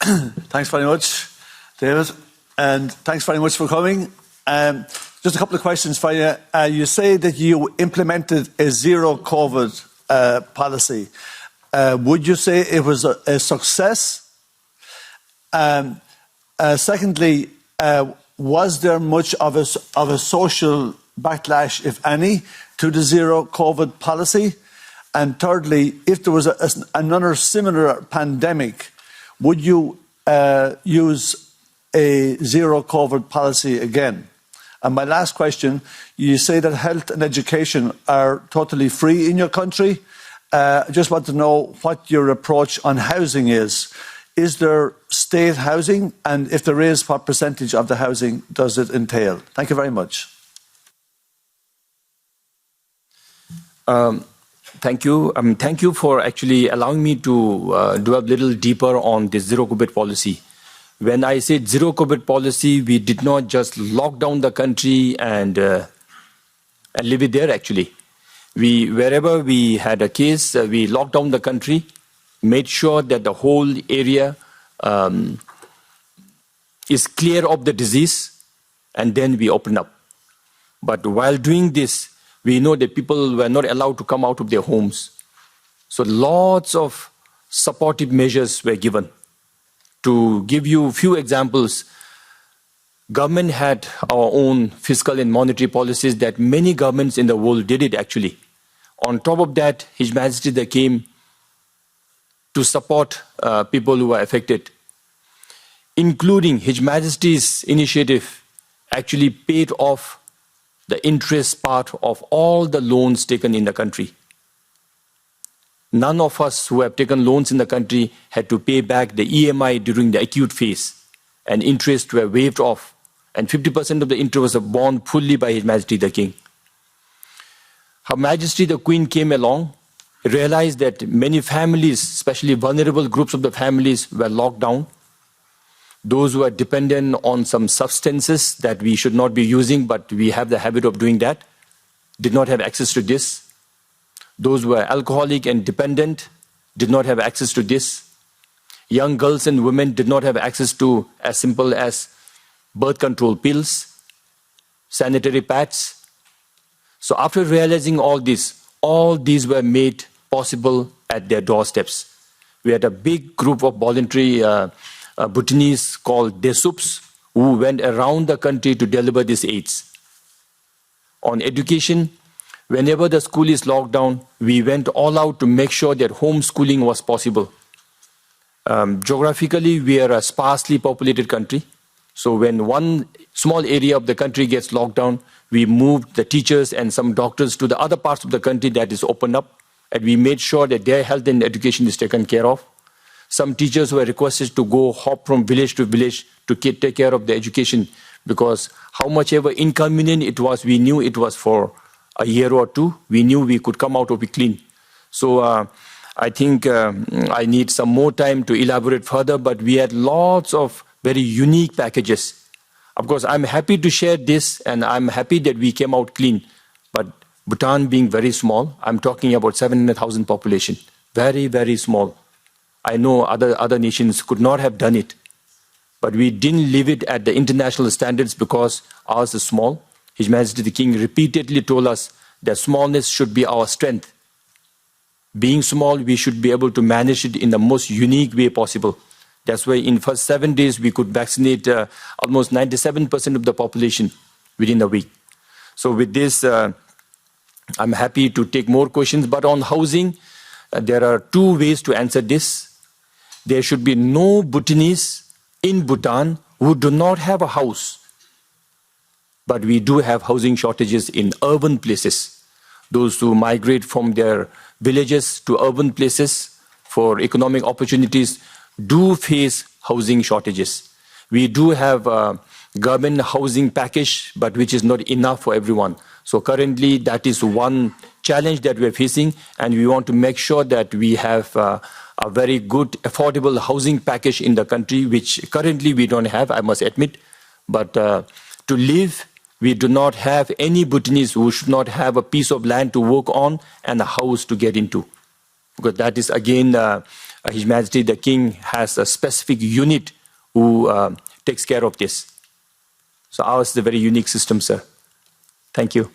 Thanks very much, David, and thanks very much for coming. Just a couple of questions for you. You say that you implemented a zero-COVID policy. Would you say it was a success? Secondly, was there much of a social backlash, if any, to the zero-COVID policy? And thirdly, if there was another similar pandemic, would you use a zero-COVID policy again? And my last question, you say that health and education are totally free in your country. I just want to know what your approach on housing is. Is there state housing? And if there is, what percentage of the housing does it entail? Thank you very much. Thank you. Thank you for actually allowing me to do a little deeper on this zero-COVID policy. When I said zero-COVID policy, we did not just lock down the country and leave it there, actually. Wherever we had a case, we locked down the country, made sure that the whole area is clear of the disease, and then we opened up. But while doing this, we know that people were not allowed to come out of their homes. So lots of supportive measures were given. To give you a few examples, government had our own fiscal and monetary policies that many governments in the world did it actually. On top of that, His Majesty they came to support people who were affected, including His Majesty's initiative actually paid off the interest part of all the loans taken in the country. None of us who have taken loans in the country had to pay back the EMI during the acute phase, and interest were waived off, and 50% of the interest was borne fully by His Majesty the King. Her Majesty the Queen came along, realized that many families, especially vulnerable groups of the families, were locked down. Those who are dependent on some substances that we should not be using, but we have the habit of doing that, did not have access to this. Those who were alcoholic and dependent did not have access to this. Young girls and women did not have access to as simple as birth control pills, sanitary pads. So after realizing all these were made possible at their doorsteps. We had a big group of voluntary Bhutanese called Desups who went around the country to deliver these aids. On education, whenever the school is locked down, we went all out to make sure that homeschooling was possible. Geographically, we are a sparsely populated country. So when one small area of the country gets locked down, we moved the teachers and some doctors to the other parts of the country that is opened up, and we made sure that their health and education is taken care of. Some teachers were requested to go hop from village to village to take care of the education, because how much ever inconvenient it was, we knew it was for a year or two. We knew we could come out of it clean. So I think I need some more time to elaborate further, but we had lots of very unique packages. Of course, I'm happy to share this, and I'm happy that we came out clean. But Bhutan being very small, I'm talking about 700,000 population, very, very small. I know other nations could not have done it, but we didn't leave it at the international standards because ours is small. His Majesty the King repeatedly told us that smallness should be our strength. Being small, we should be able to manage it in the most unique way possible. That's why in the first 7 days, we could vaccinate almost 97% of the population within a week. So with this, I'm happy to take more questions. But on housing, there are two ways to answer this. There should be no Bhutanese in Bhutan who do not have a house. But we do have housing shortages in urban places. Those who migrate from their villages to urban places for economic opportunities do face housing shortages. We do have a government housing package, but which is not enough for everyone. So currently, that is one challenge that we're facing, and we want to make sure that we have a very good, affordable housing package in the country, which currently we don't have, I must admit. But to live, we do not have any Bhutanese who should not have a piece of land to work on and a house to get into. Because that is, again, His Majesty the King has a specific unit who takes care of this. So ours is a very unique system, sir. Thank you.